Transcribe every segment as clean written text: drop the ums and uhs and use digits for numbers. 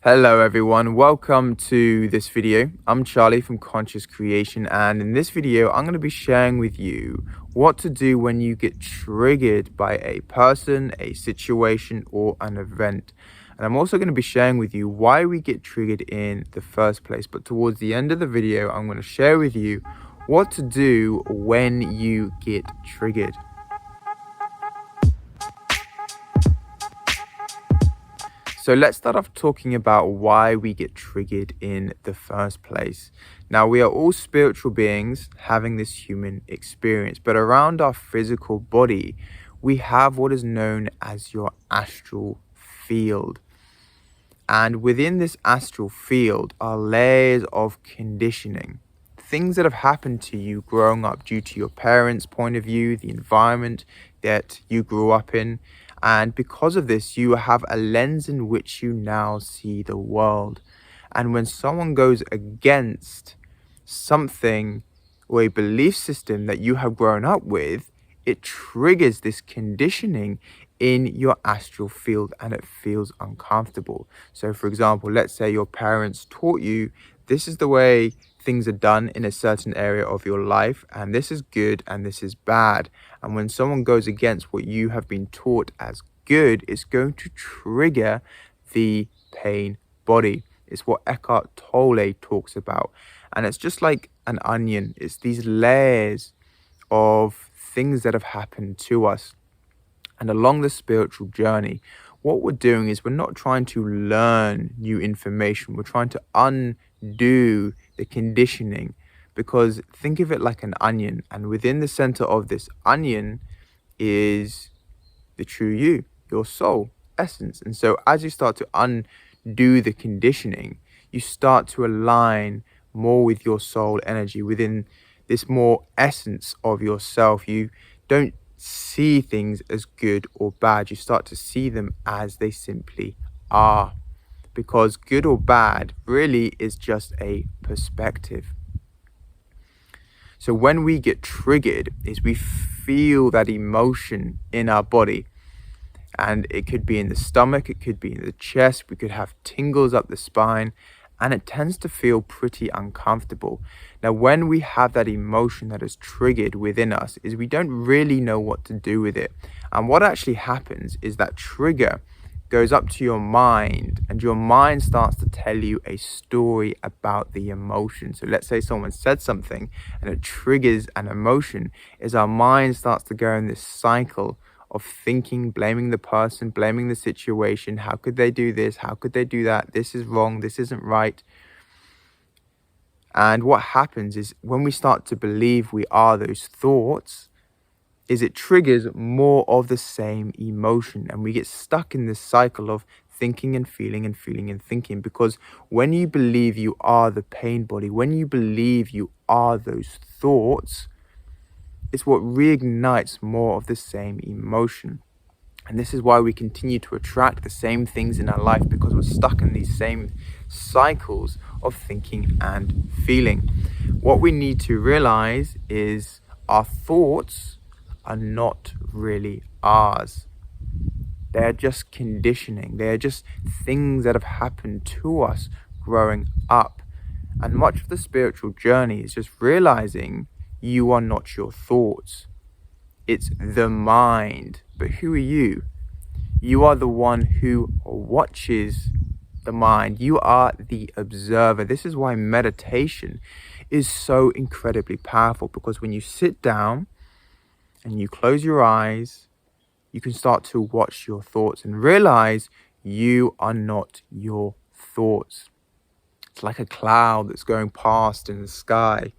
Hello everyone, welcome to this video. I'm Charlie from Conscious Creation, and in this video I'm going to be sharing with you what to do when you get triggered by a person, a situation, or an event. And I'm also going to be sharing with you why we get triggered in the first place. But towards the end of the video, I'm going to share with you what to do when you get triggered. So let's start off talking about why we get triggered in the first place. Now, we are all spiritual beings having this human experience, but around our physical body, we have what is known as your astral field. And within this astral field are layers of conditioning. Things that have happened to you growing up due to your parents' point of view, the environment that you grew up in. And because of this, you have a lens in which you now see the world. And when someone goes against something or a belief system that you have grown up with, it triggers this conditioning in your astral field and it feels uncomfortable. So for example, let's say your parents taught you this is the way things are done in a certain area of your life, and this is good and this is bad. And when someone goes against what you have been taught as good, it's going to trigger the pain body. It's what Eckhart Tolle talks about. And it's just like an onion. It's these layers of things that have happened to us. And along the spiritual journey, what we're doing is we're not trying to learn new information. We're trying to undo the conditioning, because think of it like an onion. And within the center of this onion is the true you, your soul, essence. And so as you start to undo the conditioning, you start to align more with your soul energy within this more essence of yourself. You don't see things as good or bad. You start to see them as they simply are, because good or bad really is just a perspective. So when we get triggered is we feel that emotion in our body, and it could be in the stomach, it could be in the chest, we could have tingles up the spine, and it tends to feel pretty uncomfortable. Now, when we have that emotion that is triggered within us, is we don't really know what to do with it. And what actually happens is that trigger goes up to your mind, and your mind starts to tell you a story about the emotion. So let's say someone said something and it triggers an emotion, is our mind starts to go in this cycle of thinking, blaming the person, blaming the situation. How could they do this? How could they do that? This is wrong. This isn't right. And what happens is when we start to believe we are those thoughts, is it triggers more of the same emotion, and we get stuck in this cycle of thinking and feeling and feeling and thinking. Because when you believe you are the pain body, when you believe you are those thoughts, it's what reignites more of the same emotion. And this is why we continue to attract the same things in our life, because we're stuck in these same cycles of thinking and feeling. What we need to realize is our thoughts are not really ours. They're just conditioning. They're just things that have happened to us growing up. And much of the spiritual journey is just realizing you are not your thoughts. It's the mind. But who are you? You are the one who watches the mind. You are the observer. This is why meditation is so incredibly powerful, because when you sit down and you close your eyes, you can start to watch your thoughts and realize you are not your thoughts. It's like a cloud that's going past in the sky.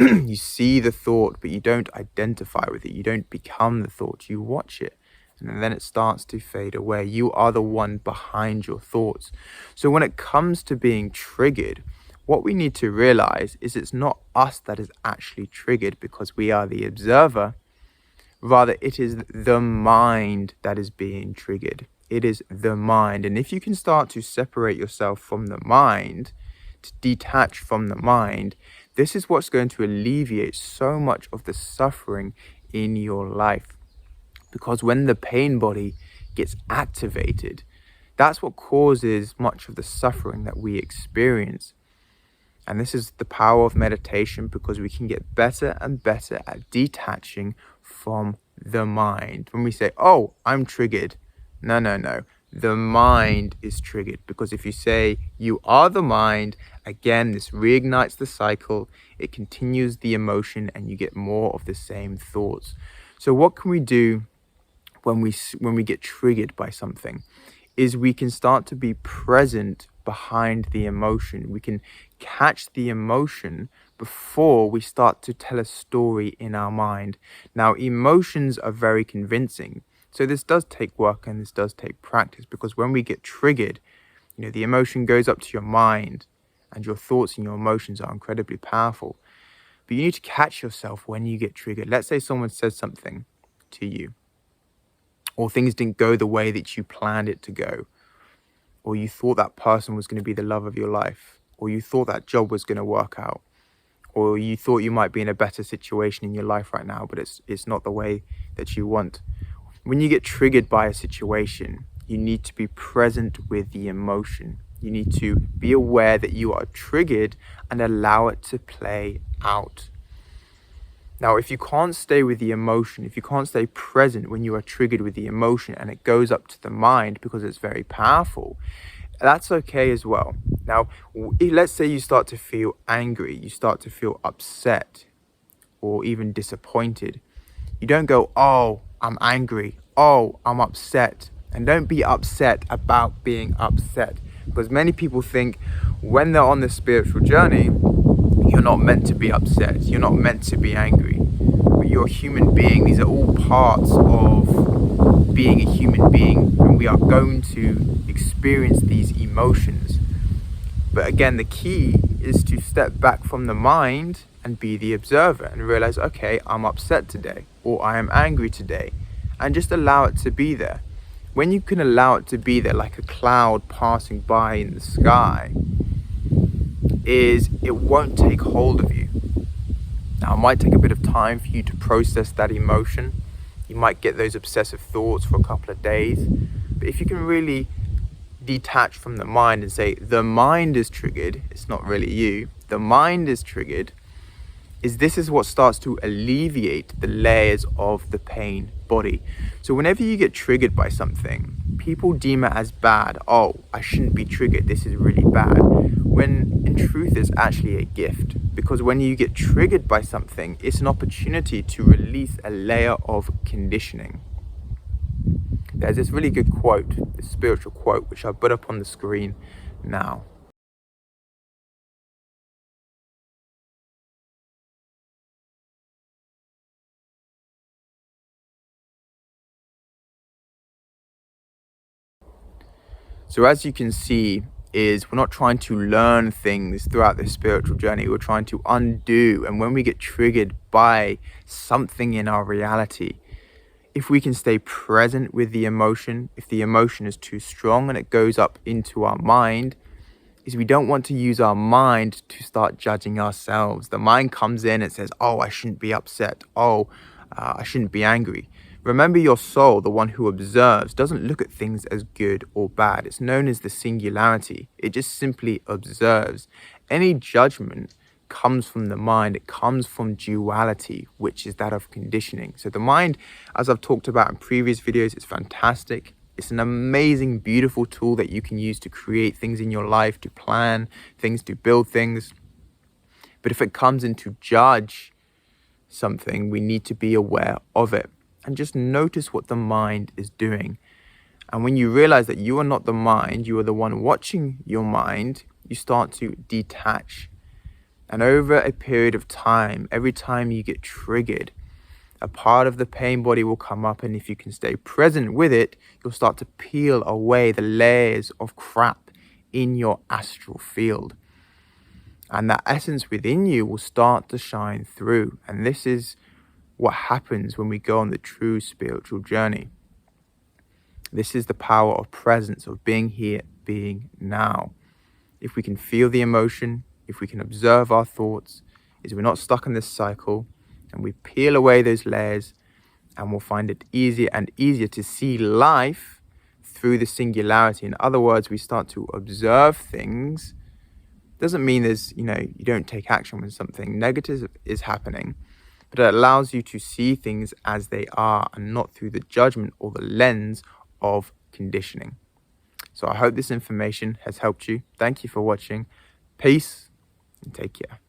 You see the thought, but you don't identify with it. You don't become the thought. You watch it, and then it starts to fade away. You are the one behind your thoughts. So when it comes to being triggered, what we need to realize is it's not us that is actually triggered, because we are the observer. Rather, it is the mind that is being triggered. It is the mind. And if you can start to separate yourself from the mind, to detach from the mind, this is what's going to alleviate so much of the suffering in your life. Because when the pain body gets activated, That's what causes much of the suffering that we experience. And this is the power of meditation, because we can get better and better at detaching from the mind. When we say, oh, I'm triggered. No. The mind is triggered, because if you say you are the mind, again, this reignites the cycle. It continues the emotion and you get more of the same thoughts. So what can we do when we get triggered by something? Is we can start to be present behind the emotion. We can catch the emotion before we start to tell a story in our mind. Now, emotions are very convincing. So this does take work and this does take practice, because when we get triggered, the emotion goes up to your mind, and your thoughts and your emotions are incredibly powerful. But you need to catch yourself when you get triggered. Let's say someone says something to you, or things didn't go the way that you planned it to go, or you thought that person was going to be the love of your life, or you thought that job was going to work out, or you thought you might be in a better situation in your life right now, but it's not the way that you want. When you get triggered by a situation, you need to be present with the emotion. You need to be aware that you are triggered and allow it to play out. Now, if you can't stay with the emotion, if you can't stay present when you are triggered with the emotion and it goes up to the mind because it's very powerful, that's okay as well. Now, let's say you start to feel angry, you start to feel upset or even disappointed. You don't go, oh, I'm angry, oh, I'm upset. And don't be upset about being upset, because many people think when they're on the spiritual journey, you're not meant to be upset, you're not meant to be angry, but you're a human being. These are all parts of being a human being, and we are going to experience these emotions. But again, the key is to step back from the mind and be the observer and realize, okay, I'm upset today, or I am angry today, and just allow it to be there. When you can allow it to be there, like a cloud passing by in the sky, it won't take hold of you. Now, it might take a bit of time for you to process that emotion. You might get those obsessive thoughts for a couple of days. But if you can really detach from the mind and say, the mind is triggered, it's not really you, the mind is triggered, this is what starts to alleviate the layers of the pain body. So whenever you get triggered by something, people deem it as bad. Oh, I shouldn't be triggered, this is really bad. When in truth it's actually a gift, because when you get triggered by something, it's an opportunity to release a layer of conditioning. There's this really good quote, this spiritual quote, which I'll put up on the screen now. So as you can see, we're not trying to learn things throughout this spiritual journey. We're trying to undo. And when we get triggered by something in our reality, if we can stay present with the emotion, if the emotion is too strong and it goes up into our mind, we don't want to use our mind to start judging ourselves. The mind comes in and says, oh, I shouldn't be upset. Oh, I shouldn't be angry. Remember, your soul, the one who observes, doesn't look at things as good or bad. It's known as the singularity. It just simply observes. Any judgment comes from the mind. It comes from duality, which is that of conditioning. So the mind, as I've talked about in previous videos, is fantastic. It's an amazing, beautiful tool that you can use to create things in your life, to plan things, to build things. But if it comes in to judge something, we need to be aware of it and just notice what the mind is doing. And when you realize that you are not the mind, you are the one watching your mind, you start to detach. And over a period of time, every time you get triggered, a part of the pain body will come up, and if you can stay present with it, you'll start to peel away the layers of crap in your astral field. And that essence within you will start to shine through. And this is what happens when we go on the true spiritual journey. This is the power of presence, of being here, being now. If we can feel the emotion, if we can observe our thoughts, we're not stuck in this cycle, and we peel away those layers, and we'll find it easier and easier to see life through the singularity. In other words, we start to observe things. Doesn't mean you don't take action when something negative is happening, but it allows you to see things as they are and not through the judgment or the lens of conditioning. So I hope this information has helped you. Thank you for watching. Peace and take care.